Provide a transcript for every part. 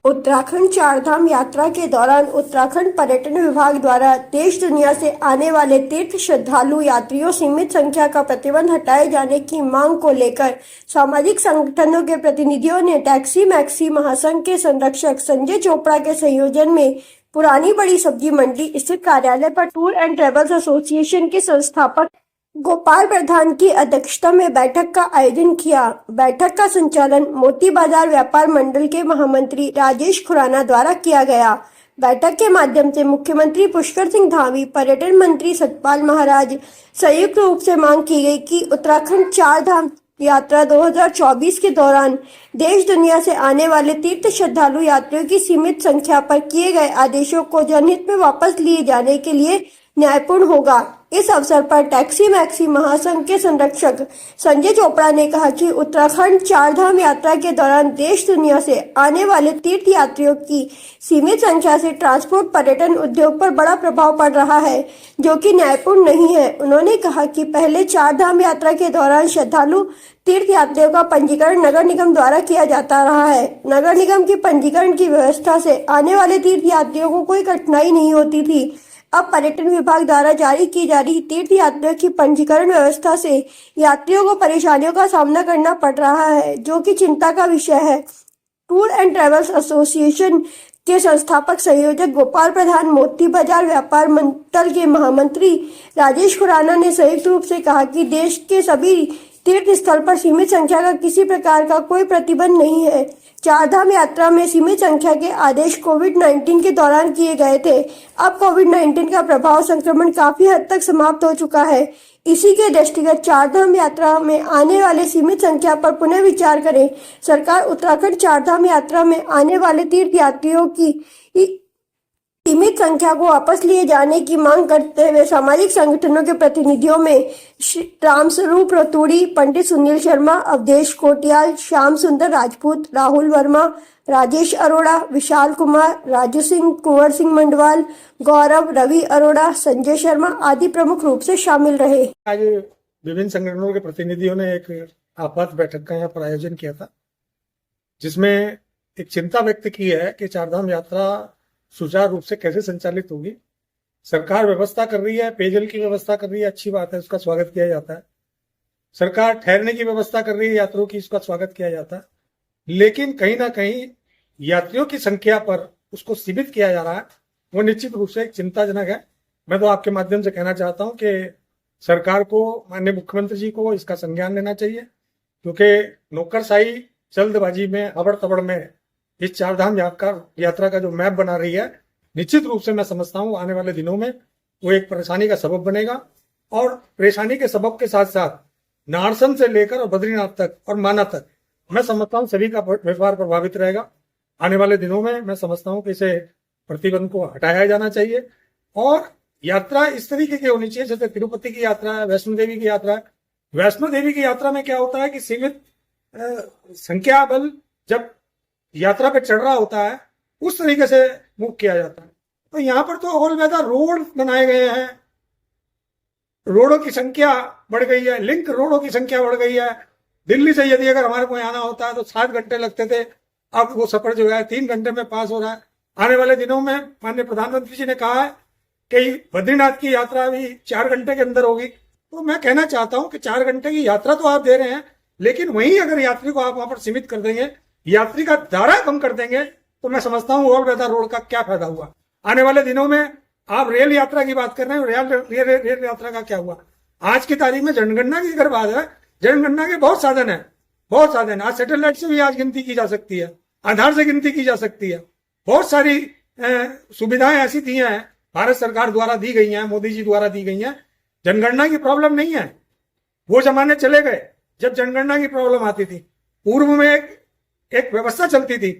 उत्तराखंड चारधाम यात्रा के दौरान उत्तराखंड पर्यटन विभाग द्वारा देश दुनिया से आने वाले तीर्थ श्रद्धालु यात्रियों सीमित संख्या का प्रतिबंध हटाए जाने की मांग को लेकर सामाजिक संगठनों के प्रतिनिधियों ने टैक्सी मैक्सी महासंघ के संरक्षक संजय चोपड़ा के संयोजन में पुरानी बड़ी सब्जी मंडी स्थित कार्यालय पर टूर एंड ट्रेवल्स एसोसिएशन के संस्थापक गोपाल प्रधान की अध्यक्षता में बैठक का आयोजन किया। बैठक का संचालन मोती बाजार व्यापार मंडल के महामंत्री राजेश खुराना द्वारा किया गया। बैठक के माध्यम से मुख्यमंत्री पुष्कर सिंह धामी, पर्यटन मंत्री सतपाल महाराज संयुक्त रूप से मांग की गई कि उत्तराखंड चारधाम यात्रा 2024 के दौरान देश दुनिया से आने वाले तीर्थ श्रद्धालु यात्रियों की सीमित संख्या पर किए गए आदेशों को जनहित में वापस लिए जाने के लिए न्यायपूर्ण होगा। इस अवसर पर टैक्सी मैक्सी महासंघ के संरक्षक संजय चोपड़ा ने कहा कि उत्तराखंड चारधाम यात्रा के दौरान देश दुनिया से आने वाले तीर्थ यात्रियों की सीमित संख्या से ट्रांसपोर्ट पर्यटन उद्योग पर बड़ा प्रभाव पड़ रहा है, जो कि न्यायपूर्ण नहीं है। उन्होंने कहा कि पहले चारधाम यात्रा के दौरान श्रद्धालु तीर्थ यात्रियों का पंजीकरण नगर निगम द्वारा किया जाता रहा है। नगर निगम की पंजीकरण की व्यवस्था से आने वाले तीर्थ यात्रियों को कोई कठिनाई नहीं होती थी। अब पर्यटन विभाग द्वारा जारी की जा रही तीर्थ यात्रियों की पंजीकरण व्यवस्था से यात्रियों को परेशानियों का सामना करना पड़ रहा है, जो कि चिंता का विषय है। टूर एंड ट्रेवल्स एसोसिएशन के संस्थापक संयोजक गोपाल प्रधान, मोती बाजार व्यापार मंडल के महामंत्री राजेश खुराना ने संयुक्त रूप से कहा कि देश के सभी तीर्थ स्थल पर सीमित संख्या का किसी प्रकार का कोई प्रतिबंध नहीं है। चारधाम यात्रा में सीमित संख्या के आदेश कोविड-19 के दौरान किए गए थे। अब कोविड-19 का प्रभाव संक्रमण काफी हद तक समाप्त हो चुका है। इसी के दृष्टिगत चारधाम यात्रा में आने वाले सीमित संख्या पर पुनः विचार करें। सरकार उत्तराखंड चारधाम यात्रा में आने वाले तीर्थ यात्रियों की सीमित संख्या को वापस लिए जाने की मांग करते हुए सामाजिक संगठनों के प्रतिनिधियों में रामस्वरूप रतूड़ी, पंडित सुनील शर्मा, अवधेश कोटियाल, श्याम सुंदर राजपूत, राहुल वर्मा, राजेश अरोड़ा, विशाल कुमार, राजू सिंह, कुंवर सिंह मंडवाल, गौरव, रवि अरोड़ा, संजय शर्मा आदि प्रमुख रूप से शामिल रहे। आज विभिन्न संगठनों के प्रतिनिधियों ने एक आपात बैठक का यहाँ पर आयोजन किया था, जिसमें एक चिंता व्यक्त की है कि चारधाम यात्रा सुचारू रूप से कैसे संचालित होगी। सरकार व्यवस्था कर रही है, पेयजल की व्यवस्था कर रही है, अच्छी बात है, उसका स्वागत किया जाता है। सरकार ठहरने की व्यवस्था कर रही है यात्रियों की, उसका स्वागत किया जाता है। लेकिन कहीं ना कहीं यात्रियों की संख्या पर उसको सीमित किया जा रहा है, वो निश्चित रूप से एक चिंताजनक है। मैं तो आपके माध्यम से कहना चाहता हूं कि सरकार को, माननीय मुख्यमंत्री जी को इसका संज्ञान लेना चाहिए, क्योंकि नौकरशाही जल्दबाजी में, अबड़ तबड़ में इस चारधाम यात्रा का जो मैप बना रही है, निश्चित रूप से मैं समझता हूं आने वाले दिनों में वो एक परेशानी का सबब बनेगा। और परेशानी के सबब के साथ साथ नारसन से लेकर और बद्रीनाथ तक और माना तक मैं समझता हूं सभी का व्यापार प्रभावित रहेगा। आने वाले दिनों में मैं समझता हूं कि इसे प्रतिबंध को हटाया जाना चाहिए और यात्रा इस तरीके की होनी चाहिए जैसे तिरुपति की यात्रा है, वैष्णो देवी की यात्रा है। वैष्णो देवी की यात्रा में क्या होता है कि सीमित संख्या बल जब यात्रा पे चढ़ रहा होता है, उस तरीके से मूव किया जाता है। तो यहाँ पर तो ऑल वेदर रोड बनाए गए हैं, रोडों की संख्या बढ़ गई है, लिंक रोडों की संख्या बढ़ गई है। दिल्ली से यदि अगर हमारे को आना होता है तो 7 घंटे लगते थे, अब वो सफर जो है 3 घंटे में पास हो रहा है। आने वाले दिनों में माननीय प्रधानमंत्री जी ने कहा है कि बद्रीनाथ की यात्रा भी 4 घंटे के अंदर होगी। तो मैं कहना चाहता हूं कि 4 घंटे की यात्रा तो आप दे रहे हैं, लेकिन वहीं अगर यात्री को आप वहां पर सीमित कर देंगे, यात्री का दायरा कम कर देंगे, तो मैं समझता हूं ऑल वेदर रोड का क्या फायदा हुआ। आने वाले दिनों में आप रेल यात्रा की बात कर रहे हैं, रेल यात्रा का क्या हुआ। आज की तारीख में जनगणना की अगर बात है, जनगणना के बहुत साधन है, बहुत साधन। आज सैटेलाइट से भी आज गिनती की जा सकती है, आधार से गिनती की जा सकती है। बहुत सारी सुविधाएं ऐसी दी हैं, भारत सरकार द्वारा दी गई हैं, मोदी जी द्वारा दी गई हैं। जनगणना की प्रॉब्लम नहीं है, वो जमाने चले गए जब जनगणना की प्रॉब्लम आती थी। पूर्व में एक व्यवस्था चलती थी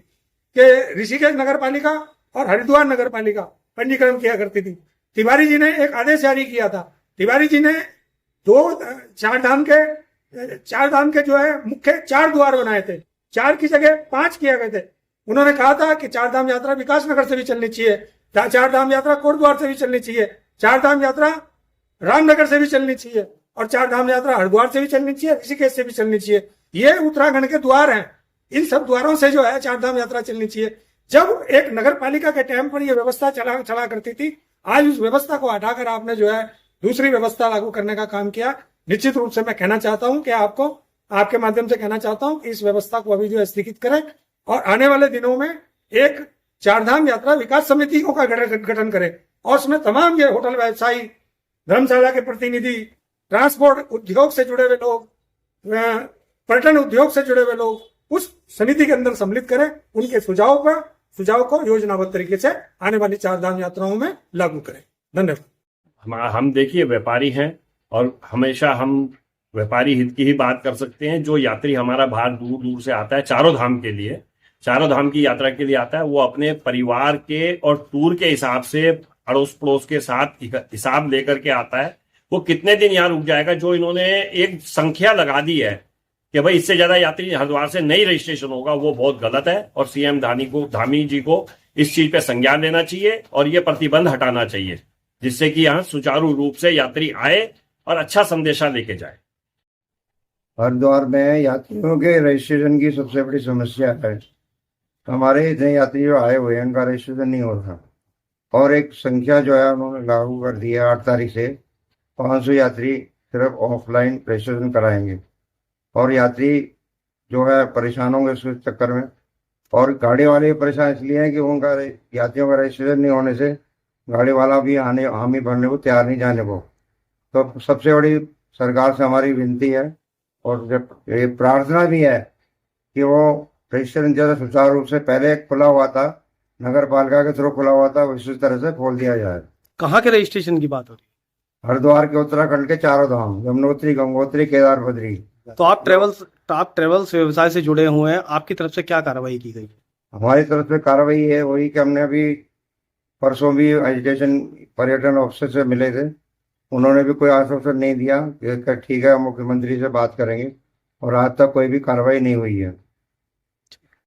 कि ऋषिकेश नगर पालिका और हरिद्वार नगर पालिका पंजीकरण किया करती थी। तिवारी जी ने एक आदेश जारी किया था। तिवारी जी ने चारधाम के जो है मुख्य 4 द्वार बनाए थे, 4 की जगह 5 किया गए थे। उन्होंने कहा था कि चारधाम यात्रा विकास नगर से भी चलनी चाहिए, चारधाम यात्रा कोटद्वार से भी चलनी चाहिए, चारधाम यात्रा रामनगर से भी चलनी चाहिए और चारधाम यात्रा हरिद्वार से भी चलनी चाहिए, ऋषिकेश से भी चलनी चाहिए। ये उत्तराखंड के द्वार हैं, इन सब द्वारों से जो है चारधाम यात्रा चलनी चाहिए। जब एक नगर पालिका के टाइम पर यह व्यवस्था चला करती थी, आज उस व्यवस्था को हटाकर आपने जो है दूसरी व्यवस्था लागू करने का काम किया। निश्चित रूप से मैं कहना चाहता हूं कि आपको आपके माध्यम से कहना चाहता हूं कि इस व्यवस्था को अभी जो है स्थगित करें और आने वाले दिनों में एक चारधाम यात्रा विकास समितियों का गठन करें और उसमें तमाम ये होटल व्यवसायी, धर्मशाला के प्रतिनिधि, ट्रांसपोर्ट उद्योग से जुड़े हुए लोग, पर्यटन उद्योग से जुड़े हुए लोग उस समिति के अंदर सम्मिलित करें, उनके सुझाव को योजनाबद्ध तरीके से आने वाली चारधाम यात्राओं में लागू करें। धन्यवाद। हम देखिए व्यापारी हैं और हमेशा हम व्यापारी हित की ही बात कर सकते हैं। जो यात्री हमारा बाहर दूर दूर से आता है चारों धाम की यात्रा के लिए आता है, वो अपने परिवार के और टूर के हिसाब से अड़ोस पड़ोस के साथ हिसाब लेकर के आता है। वो कितने दिन यहाँ रुक जाएगा, जो इन्होंने एक संख्या लगा दी है कि भाई इससे ज्यादा यात्री हरिद्वार से नहीं रजिस्ट्रेशन होगा, वो बहुत गलत है। और सीएम धामी जी को इस चीज पे संज्ञान लेना चाहिए और ये प्रतिबंध हटाना चाहिए, जिससे कि यहाँ सुचारू रूप से यात्री आए और अच्छा संदेशा लेके जाए। हरिद्वार में यात्रियों के रजिस्ट्रेशन की सबसे बड़ी समस्या है। हमारे इतने यात्री जो आए हुए हैं उनका रजिस्ट्रेशन नहीं हो रहा और एक संख्या जो है उन्होंने लागू कर दी है 8 तारीख से 500 यात्री सिर्फ ऑफलाइन रजिस्ट्रेशन कराएंगे और यात्री जो है परेशान होंगे इस चक्कर में। और गाड़ी वाले परेशान इसलिए हैं कि उनका यात्रियों का रजिस्ट्रेशन नहीं होने से गाड़ी वाला भी हामी भरने को तैयार नहीं जाने को। तो सबसे बड़ी सरकार से हमारी विनती है और जब ये प्रार्थना भी है कि वो रजिस्ट्रेशन जैसा सुचारू रूप से पहले खुला हुआ था, नगर पालिका के थ्रू खुला हुआ था, उसी तरह से खोल दिया जाए। कहाँ के रजिस्ट्रेशन की बात हो रही है? हरिद्वार के उत्तराखंड के चारों धाम, यमुनोत्री, गंगोत्री, केदार, बद्री। तो आप ट्रेवल्स व्यवसाय से जुड़े हुए हैं, आपकी तरफ से क्या कार्रवाई की गई? हमारी तरफ से कार्रवाई है वही कि हमने अभी परसों भी एजुकेशन पर्यटन ऑफिसर से मिले थे, उन्होंने भी कोई आश्वासन नहीं दिया कि ठीक है मुख्यमंत्री से बात करेंगे और आज तक कोई भी कार्रवाई नहीं हुई है।